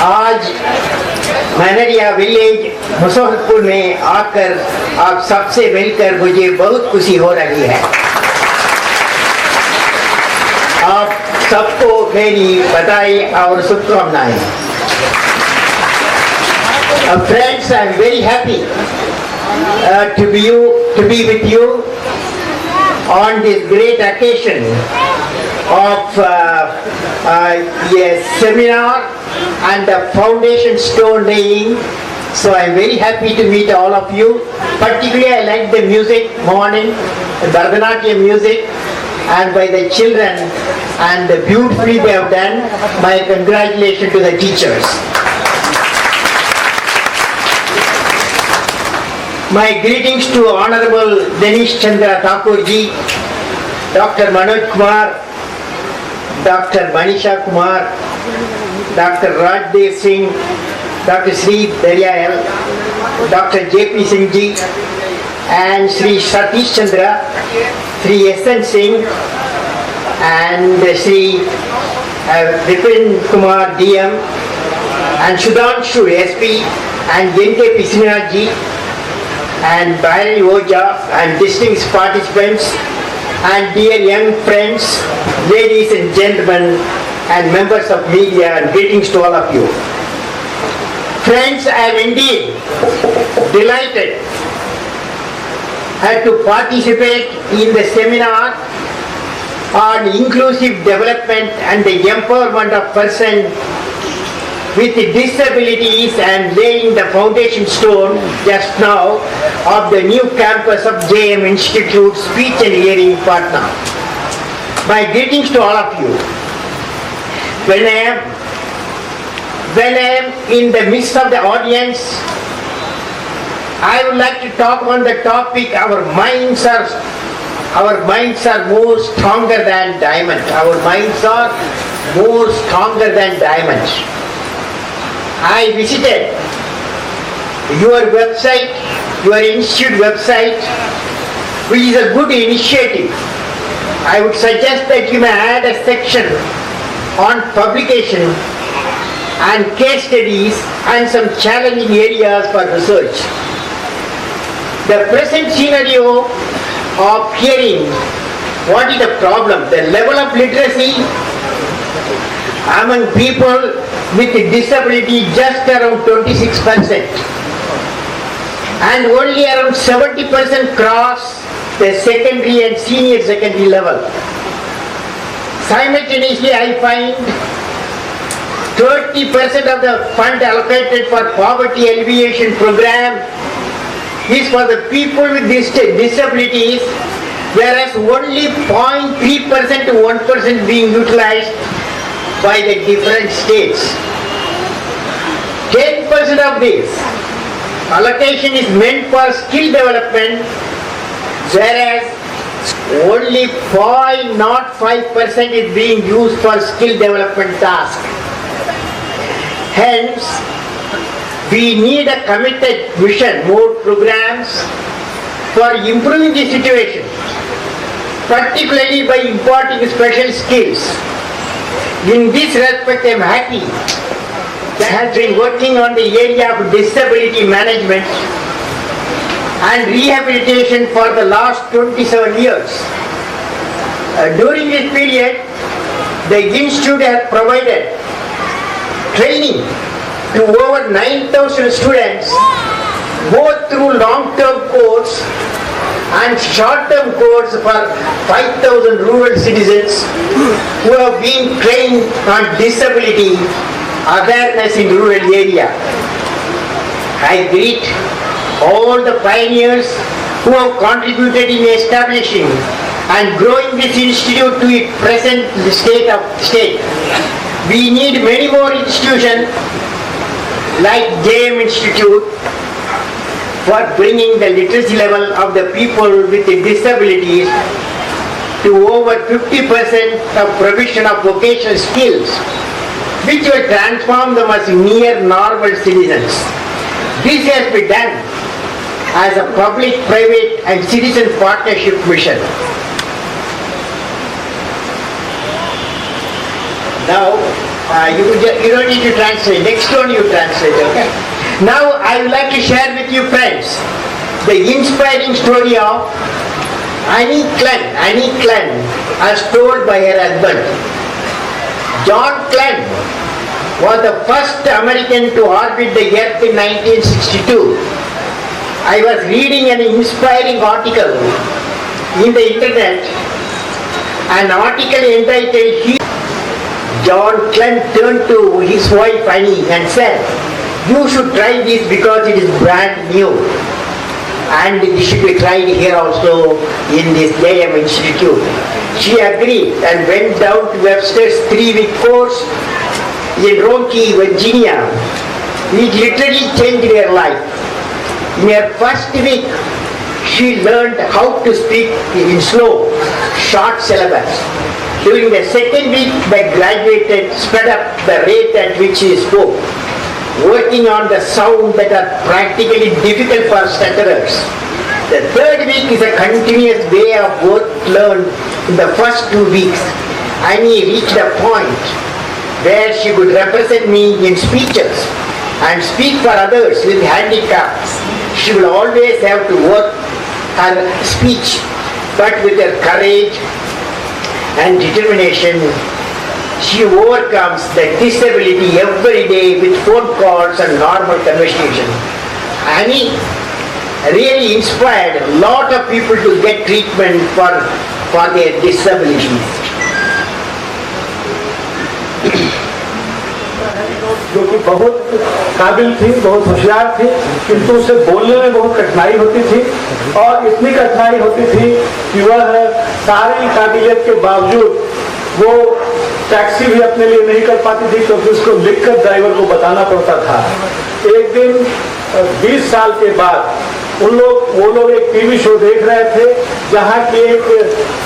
आज मैनरिया विलेज मुजफ्फरपुर में आकर आप सबसे मिलकर मुझे बहुत खुशी हो रही है। आप सबको मेरी बधाई और शुभकामनाएं। Friends, I am very happy to be with you on this great occasion of a seminar and a foundation stone laying. So I am very happy to meet all of you. Particularly I like the music, morning, Bharatanatyam music, and by the children, and beautifully they have done. My congratulations to the teachers. My greetings to Honorable Dinesh Chandra Thakur ji, Dr. Manoj Kumar, Dr. Manisha Kumar, Dr. Rajdev Singh, Dr. Sri Daryayal, Dr. J.P. Singh ji, and Sri Satish Chandra, Sri S.N. Singh, and Sri Vipin Kumar DM, and Sudhanshu SP, and N.K. Pisinath ji, and Bhairavi Oja, and distinguished participants, and dear young friends, ladies and gentlemen, and members of media, and greetings to all of you. Friends, I am indeed delighted to participate in the seminar on inclusive development and the empowerment of persons with disabilities and laying the foundation stone just now of the new campus of JM Institute, Speech and Hearing Patna. My greetings to all of you. When I am in the midst of the audience, I would like to talk on the topic our minds are more stronger than diamonds. Our minds are more stronger than diamonds. I visited your website, your institute website, which is a good initiative. I would suggest that you may add a section on publication and case studies and some challenging areas for research. The present scenario of hearing, what is the problem? The level of literacy among people with disability just around 26%, and only around 70% cross the secondary and senior secondary level. Simultaneously, I find 30% of the fund allocated for poverty alleviation program is for the people with disabilities, whereas only 0.3% to 1% being utilized by the different states. 10% of this allocation is meant for skill development, whereas only 0.05% is being used for skill development tasks. Hence, we need a committed vision, more programs for improving the situation, particularly by imparting special skills. In this respect, I am happy that has been working on the area of disability management and rehabilitation for the last 27 years. During this period, the Institute has provided training to over 9,000 students, both through long-term course and short-term course for 5,000 rural citizens who have been trained on disability awareness in rural area. I greet all the pioneers who have contributed in establishing and growing this institute to its present state. We need many more institutions like JM Institute for bringing the literacy level of the people with disabilities to over 50% of provision of vocational skills, which will transform them as near normal citizens. This has been done as a public, private and citizen partnership mission. Now, You don't need to translate. Next one you translate, okay? Now I would like to share with you, friends, the inspiring story of Annie Klein, as told by her husband. John Klein was the first American to orbit the Earth in 1962. I was reading an inspiring article in the internet, an article entitled John Klein turned to his wife Annie and said, "You should try this because it is brand new. And this should be tried here also in this JM Institute." She agreed and went down to Webster's 3-week course in Rocky, Virginia. It literally changed her life. In her first week, she learned how to speak in slow, short syllables. During the second week, the graduate sped up the rate at which she spoke, working on the sound that are practically difficult for stutterers. The third week is a continuous way of work learned in the first 2 weeks. Annie reached a point where she could represent me in speeches and speak for others with handicaps. She will always have to work her speech, but with her courage and determination, she overcomes the disability every day with phone calls and normal conversation. Annie really inspired a lot of people to get treatment for their disabilities. जो कि बहुत काबिल थी, बहुत होशियार थी, किंतु उसे बोलने में बहुत कठिनाई होती थी और इतनी कठिनाई होती थी कि वह सारी काबिलियत के बावजूद वो टैक्सी भी अपने लिए नहीं कर पाती थी, क्योंकि उसको लिखकर ड्राइवर को बताना पड़ता था। एक दिन 20 साल के बाद वो लोग एक टीवी शो देख रहे थे जहाँ की एक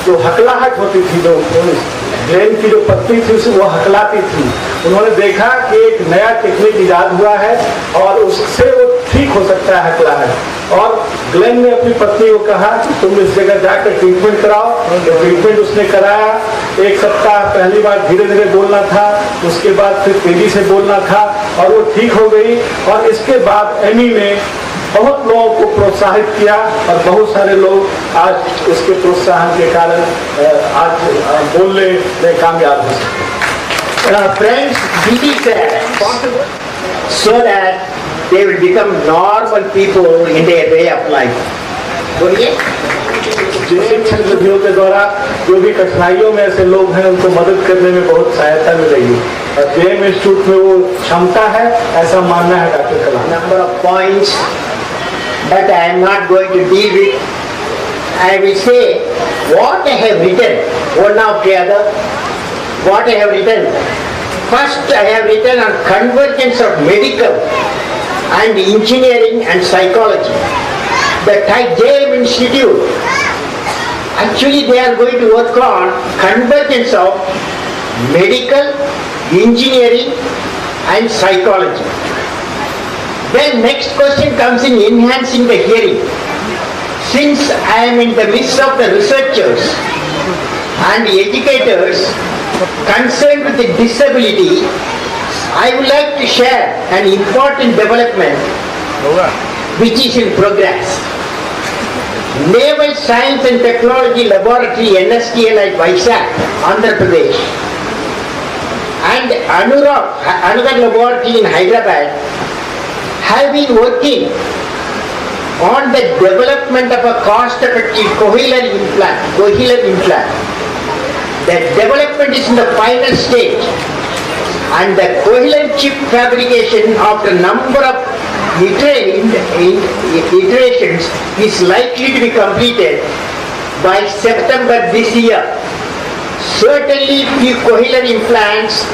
जो हकलाहट होती थी, जो ब्रेन की जो पत्ती थी वो हकलाती थी। उन्होंने देखा कि एक नया टेक्निक इजाद हुआ है और उससे वो ठीक हो सकता है हकलाहट। और ग्लेन ने अपनी पत्नी को कहा कि तुम इस जगह जाकर ट्रीटमेंट कराओ। तो ट्रीटमेंट उसने कराया। 1 सप्ताह पहली बार धीरे धीरे बोलना था, उसके बाद फिर तेजी से बोलना था और वो ठीक हो गई। और इसके बाद एमी ने बहुत लोगों को प्रोत्साहित किया और बहुत सारे लोग आज उसके प्रोत्साहन के कारण आज बोलने में कामयाब हो सकते। Friends, this is possible so that they will become normal people in their way of life. शिक्षण विधियों के द्वारा जो भी कठिनाइयों में ऐसे लोग हैं उनको मदद करने में बहुत सहायता मिलेगी और जेएम इंस्टीट्यूट में वो क्षमता है, ऐसा मानना है doctor Kalam. Number of points that I am not going to deal with. I will say what I have written, one after the other. What I have written. First, I have written on convergence of medical and engineering and psychology. The JM Institute, actually they are going to work on convergence of medical, engineering and psychology. Then next question comes in enhancing the hearing. Since I am in the midst of the researchers and educators concerned with the disability, I would like to share an important development which is in progress. Naval Science and Technology Laboratory NSTL at Vizag, Andhra Pradesh, and another laboratory in Hyderabad have been working on the development of a cost-effective cochlear implant. The development is in the final stage, and the cochlear chip fabrication after a number of iterations is likely to be completed by September this year. Certainly, few cochlear implants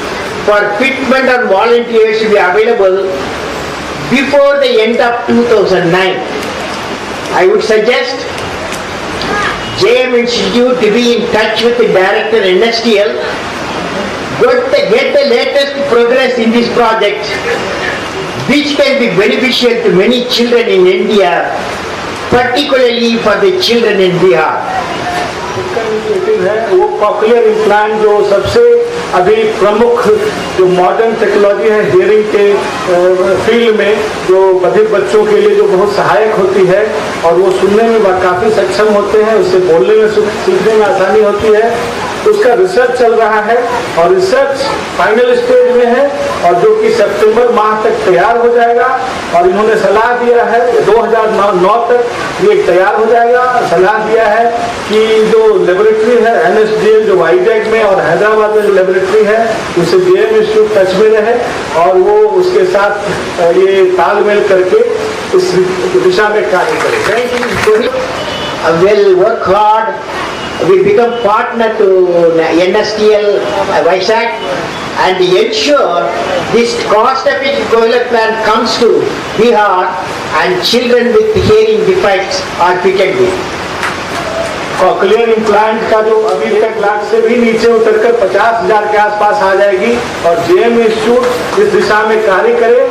for fitment on volunteers will be available before the end of 2009. I would suggest JM Institute to be in touch with the director NSTL, get the latest progress in this project, which can be beneficial to many children in India, particularly for the children in Bihar. है वो cochlear implant जो सबसे अभी प्रमुख जो modern technology है hearing के field में, जो बधिर बच्चों के लिए जो बहुत सहायक होती है और वो सुनने में काफ़ी सक्षम होते हैं, उससे बोलने में सीखने में आसानी होती है, उसका रिसर्च चल रहा है और रिसर्च फाइनल स्टेज में है और जो कि सितंबर माह तक तैयार हो जाएगा। और इन्होंने सलाह दिया है 2009 तक ये तैयार हो जाएगा। सलाह दिया है कि जो लेबोरेटरी है NSDL जो वाइजैग में और हैदराबाद में जो लेबोरेटरी है उससे JM इंस्टीट्यूट टच में रहे और वो उसके साथ ये तालमेल करके इस दिशा में कार्य करे। Will work hard. We become partner to NSTL Vizag and ensure this cost-effective cochlear plant comes to Bihar and children with hearing defects are fitted with. Cochlear implant का जो अभी तक लाख से भी नीचे उतरकर 50,000 के आसपास आ जाएगी और JM इंस्टीट्यूट इस दिशा में कार्य करे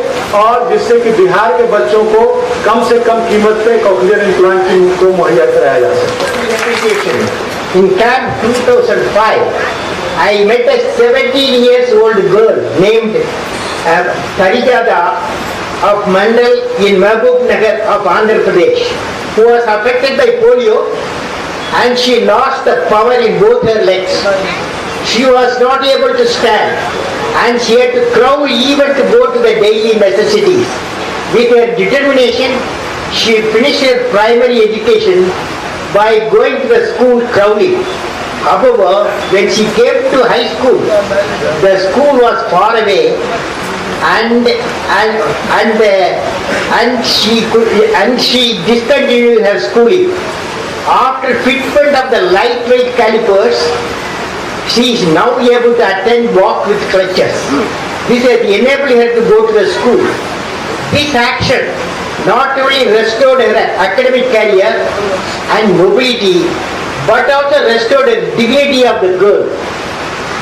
और जिससे कि बिहार के बच्चों को कम से कम कीमत पे कॉकलियर इम्प्लांट को मुहैया कराया जा सके। In camp 2005, I met a 17 years old girl named Tarijada of Mandal in Mahbub Nagar of Andhra Pradesh, who was affected by polio and she lost the power in both her legs. She was not able to stand and she had to crawl even to go to the daily necessities. With her determination, she finished her primary education by going to the school crawling. However, when she came to high school, the school was far away and she discontinued her schooling. After fitment of the lightweight calipers, she is now able to attend walk with crutches. This has enabled her to go to the school. This action not only restored her academic career and mobility, but also restored the dignity of the girl.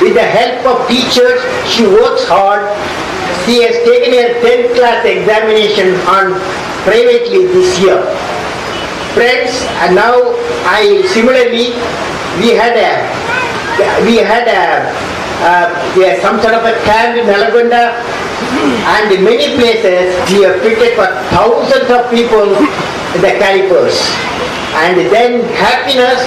With the help of teachers, she works hard. She has taken her 10th class examination on privately this year. Friends, and now we had some sort of a camp in Nalgonda and in many places we have fitted for thousands of people the calipers and then happiness